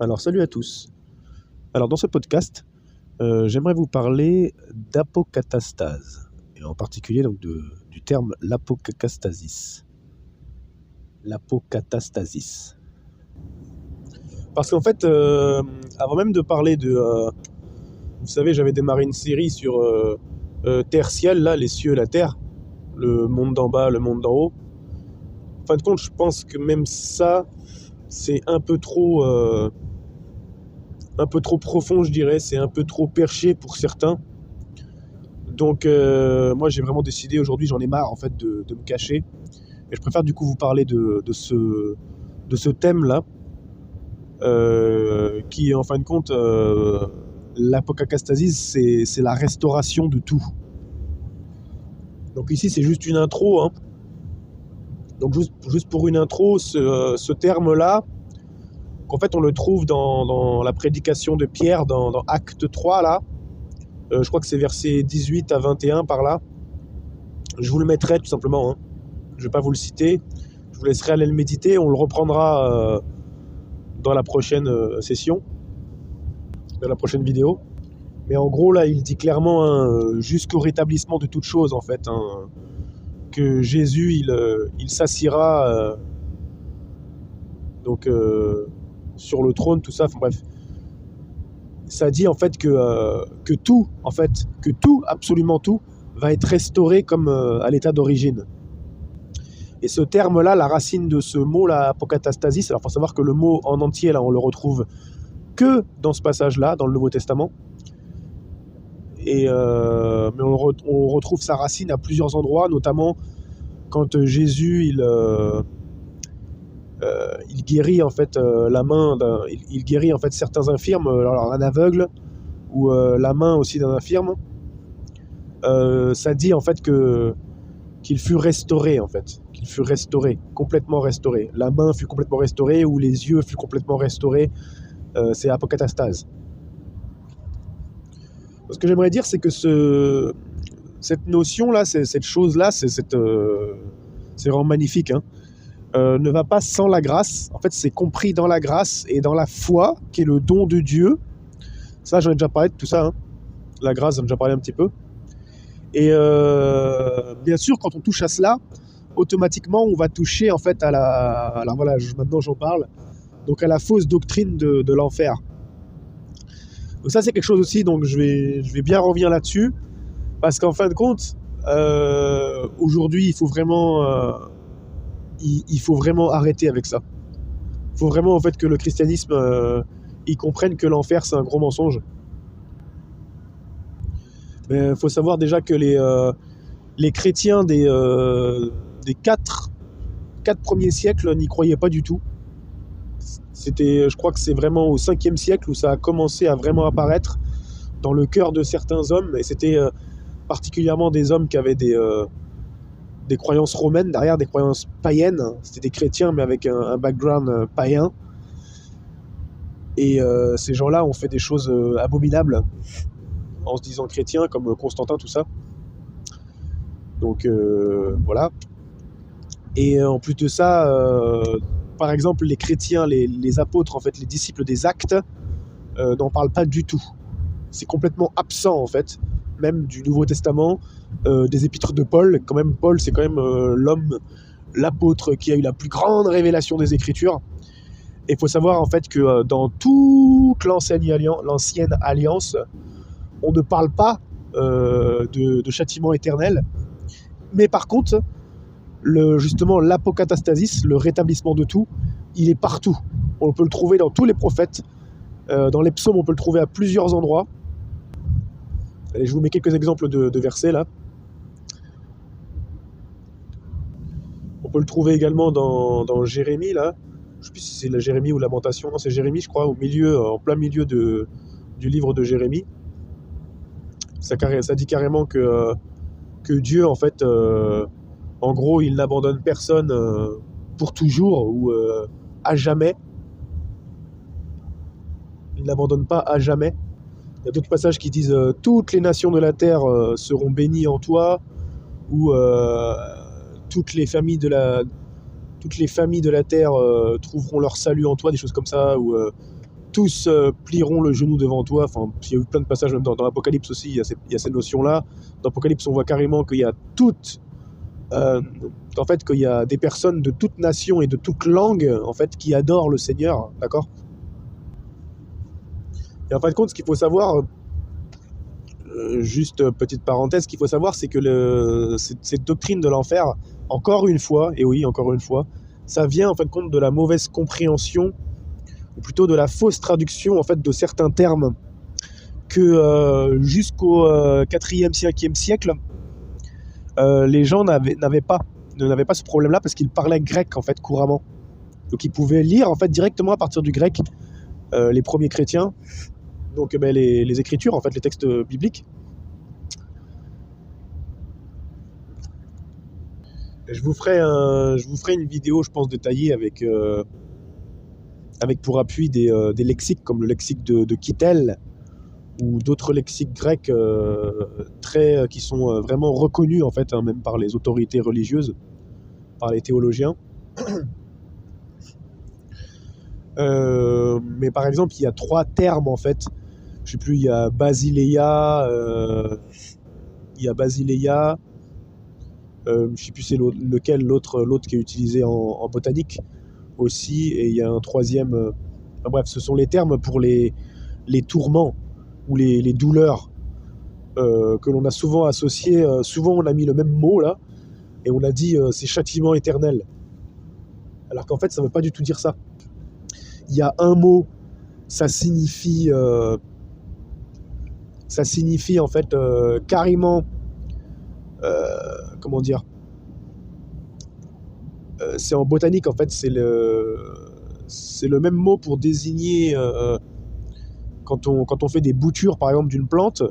Alors salut à tous. Alors dans ce podcast, j'aimerais vous parler d'apocatastase et en particulier donc du terme l'apocatastasis. L'apocatastasis. Parce qu'en fait, avant même de parler vous savez, j'avais démarré une série sur terre ciel là, les cieux, la terre, le monde d'en bas, le monde d'en haut. En fin de compte, je pense que même ça, c'est un peu trop profond, je dirais, c'est un peu trop perché pour certains. Donc moi j'ai vraiment décidé aujourd'hui, j'en ai marre en fait de me cacher. Et je préfère du coup vous parler de ce thème-là, qui en fin de compte, l'apocatastasis, c'est la restauration de tout. Donc ici c'est juste une intro, hein. Donc juste pour une intro, ce terme-là, qu'en fait on le trouve dans la prédication de Pierre, dans Acte 3 là. Je crois que c'est versets 18 à 21 par là. Je vous le mettrai tout simplement, hein. Je ne vais pas vous le citer. Je vous laisserai aller le méditer. On le reprendra dans la prochaine session, dans la prochaine vidéo. Mais en gros, là, il dit clairement, hein, jusqu'au rétablissement de toutes choses, en fait, hein, que Jésus, il s'assiera sur le trône, tout ça. Enfin, bref. Ça dit en fait que tout, absolument tout, va être restauré comme à l'état d'origine. Et ce terme-là, la racine de ce mot, la apocatastasis, alors il faut savoir que le mot en entier, là, on le retrouve que dans ce passage-là, dans le Nouveau Testament. Mais on retrouve sa racine à plusieurs endroits, notamment quand Jésus, il guérit en fait la main, il guérit en fait certains infirmes, alors un aveugle ou la main aussi d'un infirme. Ça dit en fait qu'il fut restauré en fait, qu'il fut restauré, complètement restauré. La main fut complètement restaurée ou les yeux furent complètement restaurés. C'est apocatastase. Ce que j'aimerais dire, c'est que cette notion-là, cette chose-là, c'est vraiment magnifique, hein. Ne va pas sans la grâce. En fait, c'est compris dans la grâce et dans la foi, qui est le don de Dieu. Ça, j'en ai déjà parlé de tout ça, hein. La grâce, j'en ai déjà parlé un petit peu. Et bien sûr, quand on touche à cela, automatiquement, on va toucher en fait alors voilà, maintenant j'en parle, donc à la fausse doctrine de l'enfer. Donc ça, c'est quelque chose aussi, donc je vais bien revenir là-dessus, parce qu'en fin de compte, aujourd'hui, il faut vraiment arrêter avec ça. Il faut vraiment en fait que le christianisme, il comprenne que l'enfer, c'est un gros mensonge. Mais il faut savoir déjà que les chrétiens des 4 premiers siècles n'y croyaient pas du tout. Je crois que c'est vraiment au 5e siècle où ça a commencé à vraiment apparaître dans le cœur de certains hommes, et c'était particulièrement des hommes qui avaient des croyances romaines derrière, des croyances païennes. C'était des chrétiens mais avec un background païen. Et ces gens-là ont fait des choses abominables en se disant chrétiens, comme Constantin, tout ça. Donc voilà. Et en plus de ça, par exemple, les chrétiens, les apôtres, en fait, les disciples des actes, n'en parlent pas du tout. C'est complètement absent, en fait, même du Nouveau Testament, des épîtres de Paul. Quand même, Paul, c'est quand même l'apôtre qui a eu la plus grande révélation des Écritures. Et il faut savoir, en fait, que dans toute l'ancienne alliance, on ne parle pas de châtiment éternel. Mais par contre, justement, l'apocatastasis, le rétablissement de tout, il est partout. On peut le trouver dans tous les prophètes. Dans les psaumes, on peut le trouver à plusieurs endroits. Allez, je vous mets quelques exemples de versets là. On peut le trouver également dans Jérémie là. Je ne sais plus si c'est la Jérémie ou Lamentation. Non, c'est Jérémie, je crois, en plein milieu du livre de Jérémie. Ça dit carrément que Dieu, en fait, en gros, il n'abandonne personne pour toujours ou à jamais. Il n'abandonne pas à jamais. Il y a d'autres passages qui disent toutes les nations de la terre seront bénies en toi, ou toutes les familles de la terre trouveront leur salut en toi, des choses comme ça, ou tous plieront le genou devant toi. Enfin, il y a eu plein de passages, même dans l'Apocalypse aussi, il y a ces notions-là. Dans l'Apocalypse, on voit carrément qu'il y a en fait, qu'il y a des personnes de toute nation et de toute langue, en fait, qui adorent le Seigneur, d'accord? Et en fin de compte, ce qu'il faut savoir, juste petite parenthèse, ce qu'il faut savoir, c'est que cette doctrine de l'enfer, encore une fois, et oui, encore une fois, ça vient en fin de compte de la mauvaise compréhension, ou plutôt de la fausse traduction en fait de certains termes que jusqu'au 4e, 5e siècle, les gens n'avaient pas ce problème-là parce qu'ils parlaient grec en fait couramment. Donc ils pouvaient lire en fait directement à partir du grec les premiers chrétiens, donc les écritures en fait, les textes bibliques. Je vous ferai une vidéo, je pense, détaillée avec pour appui des lexiques comme le lexique de Kittel ou d'autres lexiques grecs qui sont vraiment reconnus en fait, même par les autorités religieuses, par les théologiens. Mais par exemple, il y a 3 termes en fait. Je sais plus, il y a Basileia, je sais plus c'est lequel, l'autre qui est utilisé en botanique aussi, et il y a un 3e. Enfin, bref, ce sont les termes pour les tourments ou les douleurs que l'on a souvent associés. Souvent, on a mis le même mot là, et on a dit c'est châtiment éternel. Alors qu'en fait, ça ne veut pas du tout dire ça. Il y a un mot, ça signifie en fait carrément, comment dire, c'est en botanique en fait, c'est le même mot pour désigner quand on fait des boutures par exemple d'une plante.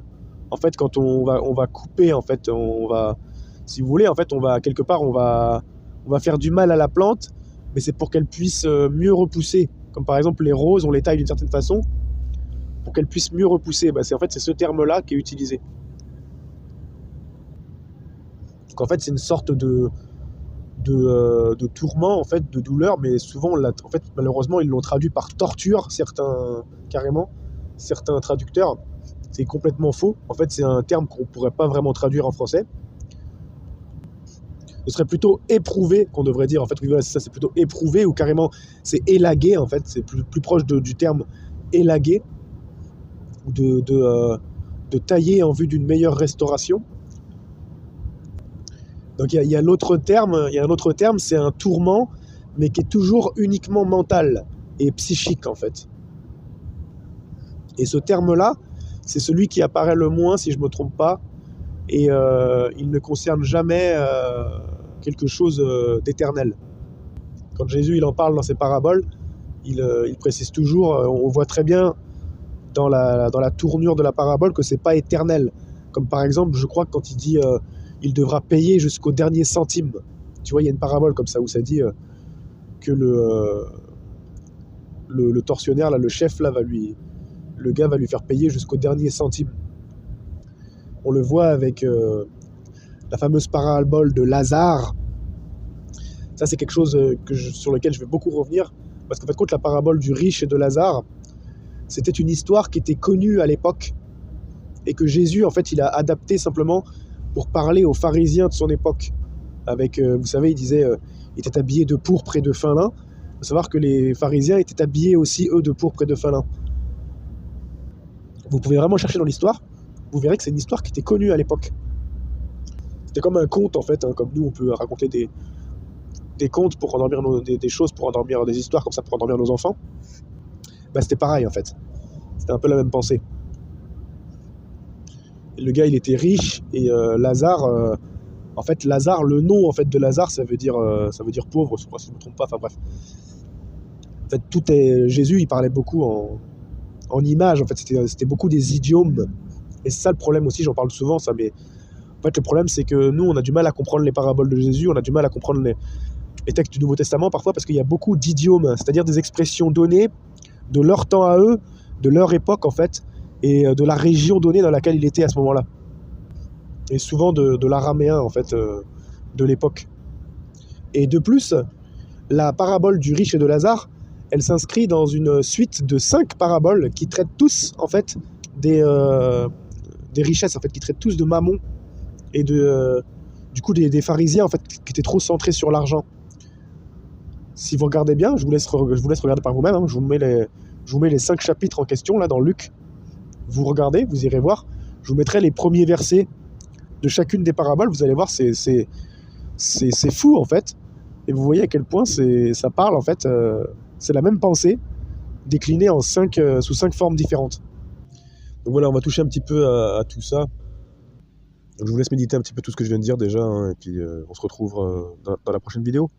En fait, quand on va couper en fait, si vous voulez en fait, on va faire du mal à la plante, mais c'est pour qu'elle puisse mieux repousser. Comme par exemple les roses, on les taille d'une certaine façon pour qu'elles puissent mieux repousser. C'est ce terme-là qui est utilisé. Donc en fait, c'est une sorte de tourment, en fait, de douleur, mais souvent, en fait, malheureusement, ils l'ont traduit par torture, certains traducteurs. C'est complètement faux. En fait, c'est un terme qu'on ne pourrait pas vraiment traduire en français. Ce serait plutôt éprouvé qu'on devrait dire. En fait, oui, voilà, c'est ça, c'est plutôt éprouvé, ou carrément, c'est élagué, en fait. C'est plus proche du terme élagué, ou de tailler en vue d'une meilleure restauration. Donc il y a un autre terme, c'est un tourment, mais qui est toujours uniquement mental et psychique en fait. Et ce terme-là, c'est celui qui apparaît le moins, si je ne me trompe pas, et il ne concerne jamais quelque chose d'éternel. Quand Jésus il en parle dans ses paraboles, il précise toujours, on voit très bien dans la tournure de la parabole que c'est pas éternel. Comme par exemple, je crois que quand il dit il devra payer jusqu'au dernier centime. Tu vois, il y a une parabole comme ça où ça dit que le tortionnaire, là, le chef, là, le gars va lui faire payer jusqu'au dernier centime. On le voit avec la fameuse parabole de Lazare. Ça, c'est quelque chose sur lequel je vais beaucoup revenir, parce qu'en fait, la parabole du riche et de Lazare, c'était une histoire qui était connue à l'époque et que Jésus, en fait, il a adapté simplement pour parler aux pharisiens de son époque. Avec, vous savez, il disait, il était habillé de pourpre et de fin lin. Il faut savoir que les pharisiens étaient habillés aussi, eux, de pourpre et de fin lin. Vous pouvez vraiment chercher dans l'histoire, vous verrez que c'est une histoire qui était connue à l'époque. C'était comme un conte, en fait, hein, comme nous, on peut raconter des contes pour endormir des choses, pour endormir des histoires comme ça, pour endormir nos enfants. C'était pareil, en fait. C'était un peu la même pensée. Le gars, il était riche, et Lazare, en fait, Lazare, le nom en fait de Lazare, ça veut dire pauvre, si je ne me trompe pas. Enfin bref. En fait, Jésus, il parlait beaucoup en images. En fait, c'était beaucoup des idiomes. Et c'est ça le problème aussi. J'en parle souvent, ça. Mais en fait, le problème, c'est que nous, on a du mal à comprendre les paraboles de Jésus. On a du mal à comprendre les textes du Nouveau Testament parfois parce qu'il y a beaucoup d'idiomes, c'est-à-dire des expressions données de leur temps à eux, de leur époque en fait, et de la région donnée dans laquelle il était à ce moment-là. Et souvent de l'araméen en fait, de l'époque. Et de plus, la parabole du riche et de Lazare, elle s'inscrit dans une suite de 5 paraboles qui traitent tous, en fait, des richesses, en fait, qui traitent tous de Mammon et du coup des pharisiens, en fait, qui étaient trop centrés sur l'argent. Si vous regardez bien, je vous laisse regarder par vous-même, hein, je vous mets les 5 chapitres en question, là, dans Luc. Vous regardez, vous irez voir. Je vous mettrai les premiers versets de chacune des paraboles. Vous allez voir, c'est fou, en fait. Et vous voyez à quel point ça parle, en fait. C'est la même pensée, déclinée en sous 5 formes différentes. Donc voilà, on va toucher un petit peu à tout ça. Donc je vous laisse méditer un petit peu tout ce que je viens de dire déjà, hein, et puis on se retrouve dans la prochaine vidéo.